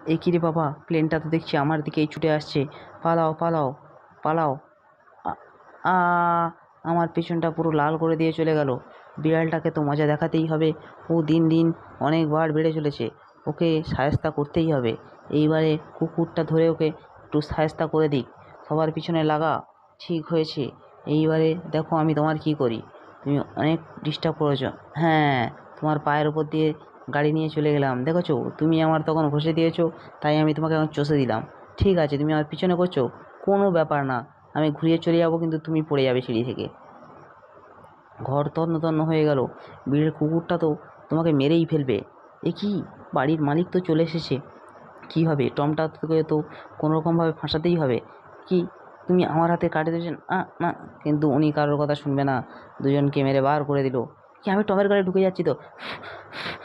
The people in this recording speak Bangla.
এ কী রে বাবা, প্লেনটা তো দেখছি আমার দিকেই ছুটে আসছে। পালাও পালাও পালাও! আ আ আমার পেছনটা পুরো লাল করে দিয়ে চলে গেল। বিড়ালটাকে তো মজা দেখাতেই হবে। ও দিন দিন অনেকবার বেড়ে চলেছে, ওকে শায়েস্তা করতেই হবে। এইবারে কুকুরটা ধরে ওকে একটু শায়েস্তা করে দিক। সবার পিছনে লাগা। ঠিক হয়েছে, এইবারে দেখো আমি তোমার কী করি। তুমি অনেক ডিস্টার্ব করেছো। হ্যাঁ, তোমার পায়ের ওপর দিয়ে গাড়ি নিয়ে চলে গেলাম, দেখেছো? তুমি আমার তখন ঘষে দিয়েছো, তাই আমি তোমাকে এখন চষে দিলাম। ঠিক আছে, তুমি আমার পিছনে করছো, কোনো ব্যাপার না। আমি ঘুরিয়ে চলে যাবো, কিন্তু তুমি পড়ে যাবে সিঁড়ি থেকে। ঘর তন্ন তন্ন হয়ে গেল। বিড়ের কুকুরটা তো তোমাকে মেরেই ফেলবে। এ কি, বাড়ির মালিক তো চলে এসেছে। কী হবে? টমটা তোকে তো কোনোরকমভাবে ফাঁসাতেই হবে। কি, তুমি আমার হাতে কাটে দিয়েছেন? না, কিন্তু উনি কারোর কথা শুনবে না, দুজনকে মেরে বার করে দিল। কি, আমি টমের গাড়ি ঢুকে যাচ্ছি তো।